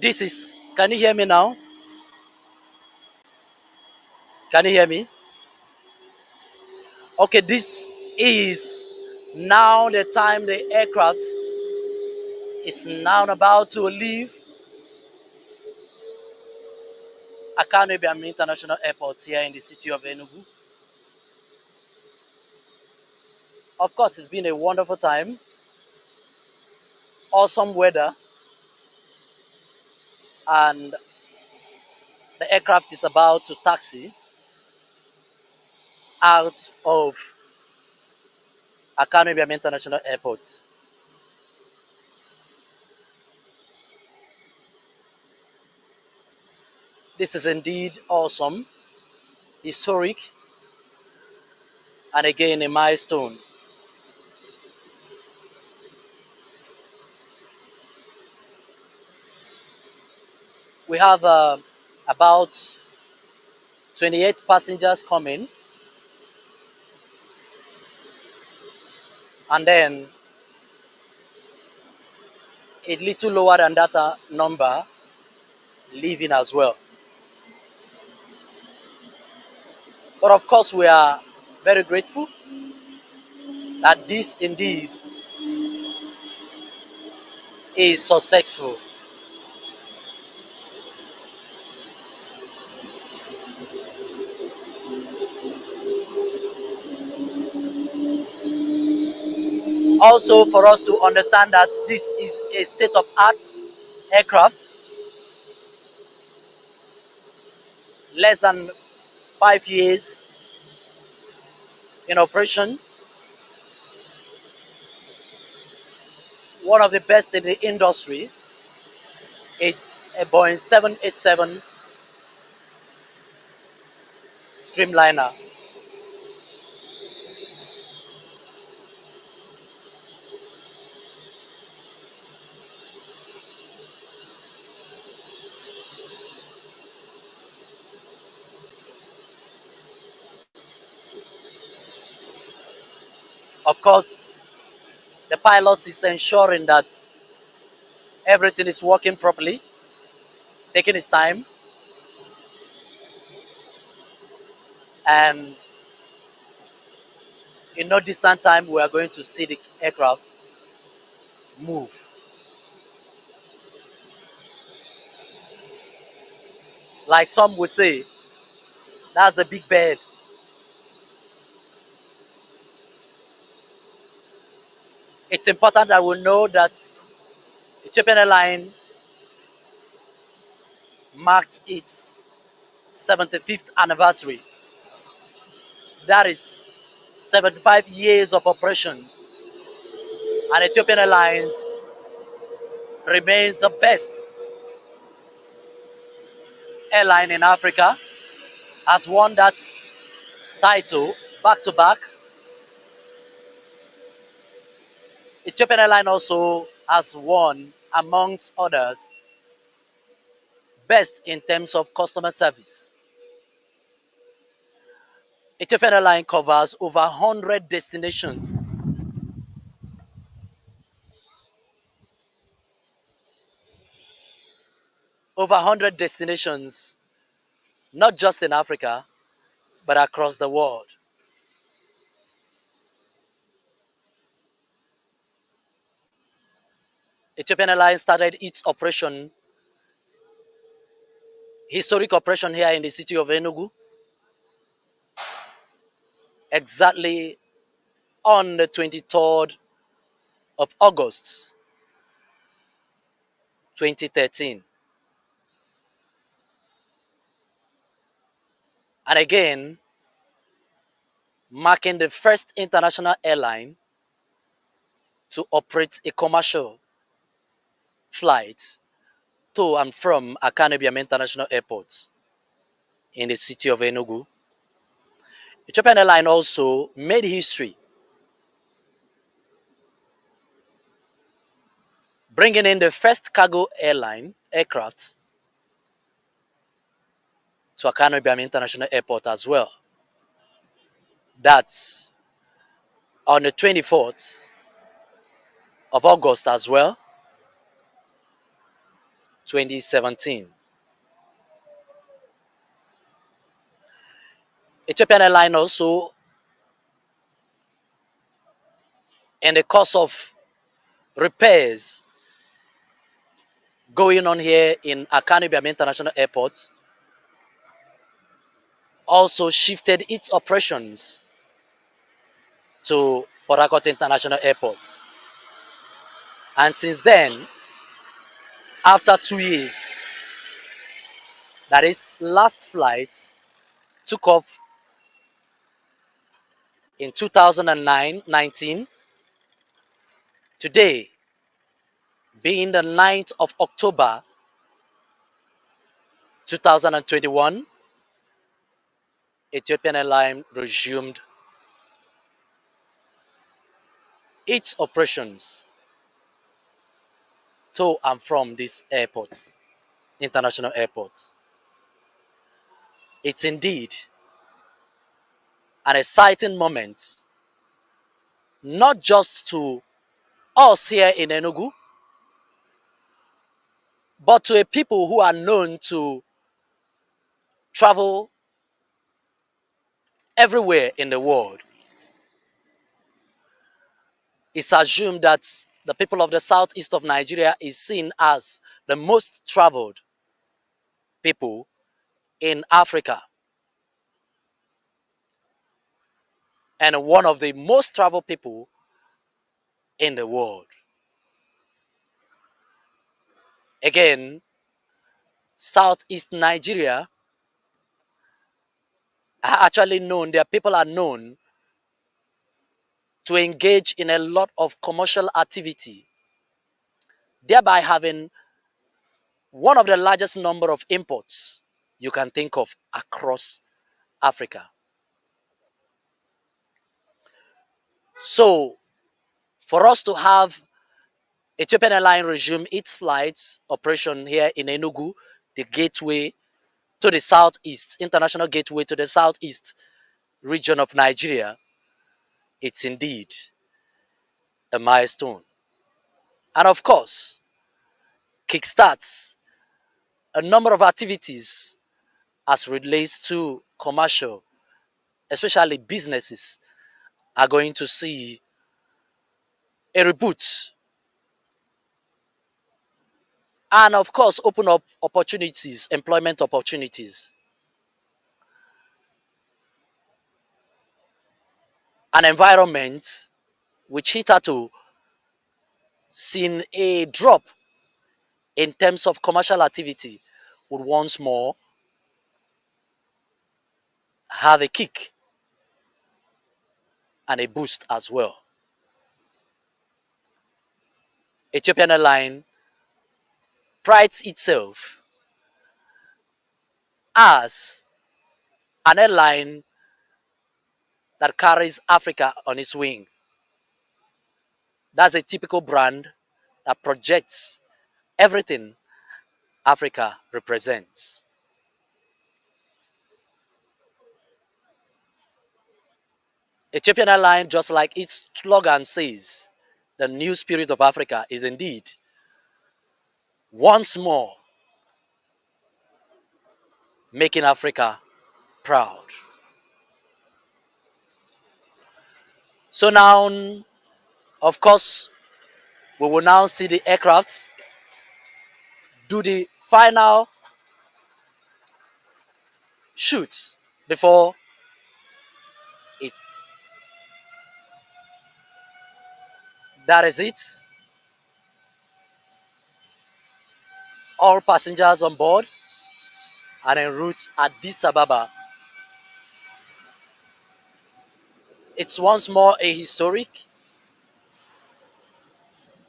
Can you hear me now? Can you hear me? Okay, this is now the time the aircraft is now about to leave Akano International Airport here in the city of Enugu. Of course, it's been a wonderful time, awesome weather, and the aircraft is about to taxi out of Akano International Airport. This is indeed awesome, historic, and again a milestone. We have about 28 passengers coming, and then a little lower than that number leaving as well. But of course, we are very grateful that this indeed is successful. Also, for us to understand that this is a state-of-art aircraft, less than 5 years in operation, one of the best in the industry. It's a Boeing 787 Dreamliner. Of course, the pilot is ensuring that everything is working properly, taking his time, and in no distant time, we are going to see the aircraft move. Like some would say, that's the big bird. It's important that we know that Ethiopian Airline marked its 75th anniversary. That is 75 years of operation. And Ethiopian Airlines remains the best airline in Africa, has won that title back to back. Ethiopian Airline also has won, amongst others, best in terms of customer service. Ethiopian Airline covers over 100 destinations. Over 100 destinations, not just in Africa, but across the world. Ethiopian Airlines started its operation, historic operation here in the city of Enugu, exactly on the 23rd of August, 2013. And again, marking the first international airline to operate a commercial flight to and from Akano International Airport in the city of Enugu. Ethiopian Airline also made history, bringing in the first cargo airline aircraft to Akano International Airport as well. That's on the 24th of August as well. 2017. Ethiopian Airline also, in the course of repairs going on here in Akanu Ibiam International Airport, also shifted its operations to Port Harcourt International Airport. And since then, after 2 years, that is, last flight took off in 2019. Today, being the 9th of October 2021, Ethiopian Airline resumed its operations to and from this airport, international airport. It's indeed an exciting moment, not just to us here in Enugu, but to a people who are known to travel everywhere in the world. It's assumed that the people of the southeast of Nigeria is seen as the most traveled people in Africa and one of the most traveled people in the world. Again, southeast Nigeria are actually known, their people are known to engage in a lot of commercial activity, thereby having one of the largest number of imports you can think of across Africa. So, for us to have Ethiopian Airline resume its flights operation here in Enugu, the gateway to the southeast, international gateway to the southeast region of Nigeria, it's indeed a milestone. And of course, kickstarts a number of activities as relates to commercial, especially businesses, are going to see a reboot. And of course, open up opportunities, employment opportunities. An environment which hitherto seen a drop in terms of commercial activity would once more have a kick and a boost as well. Ethiopian Airline prides itself as an airline that carries Africa on its wing. That's a typical brand that projects everything Africa represents. Ethiopian Airline, just like its slogan says, the new spirit of Africa is indeed once more making Africa proud. So now, of course, we will now see the aircraft do the final shoots before it. That is it. All passengers on board and en route Addis Ababa. It's once more a historic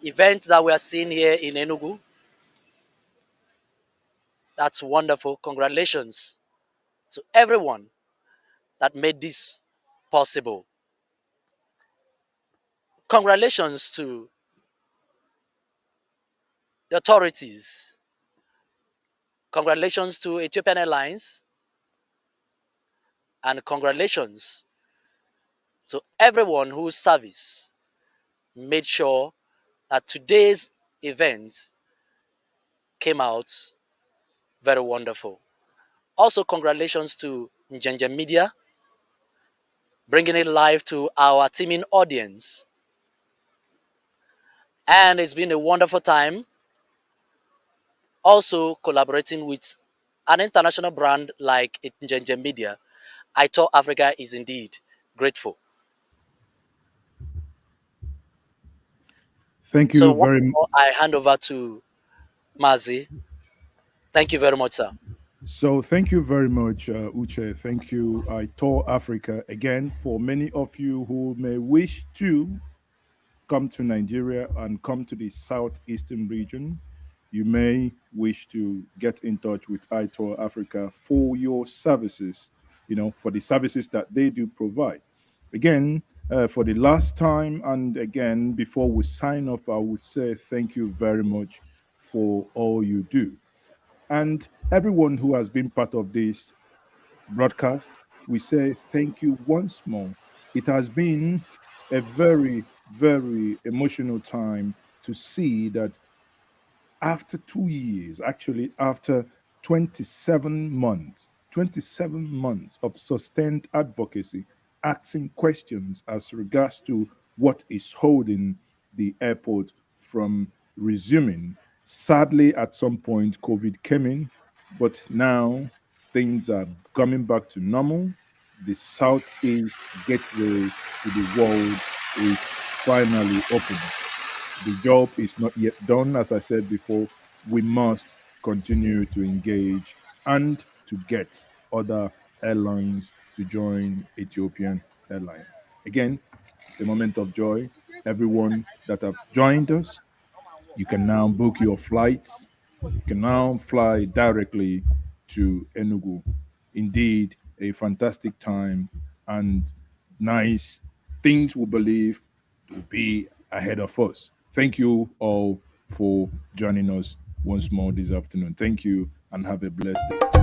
event that we are seeing here in Enugu. That's wonderful. Congratulations to everyone that made this possible. Congratulations to the authorities. Congratulations to Ethiopian Airlines. And congratulations to everyone whose service made sure that today's event came out very wonderful. Also, congratulations to Njenje Media, bringing it live to our teaming audience. And it's been a wonderful time also collaborating with an international brand like Njenje Media. I thought Africa is indeed grateful. Thank So you once very more, I hand over to Mazi. Thank you very much, sir. thank you very much, Uche. Thank you, I Tour Africa again. For many of you who may wish to come to Nigeria and come to the southeastern region, you may wish to get in touch with iTour Africa for your services, for the services that they do provide. Again, for the last time, and again, before we sign off, I would say thank you very much for all you do. And everyone who has been part of this broadcast, we say thank you once more. It has been a very, very emotional time to see that after 2 years, actually after 27 months of sustained advocacy, asking questions as regards to what is holding the airport from resuming. Sadly, at some point, COVID came in, but now things are coming back to normal. The Southeast gateway to the world is finally open. The job is not yet done. As I said before, we must continue to engage and to get other airlines to join Ethiopian Airline. Again, it's a moment of joy. Everyone that have joined us, you can now book your flights. You can now fly directly to Enugu. Indeed, a fantastic time and nice things we believe will be ahead of us. Thank you all for joining us once more this afternoon. Thank you and have a blessed day.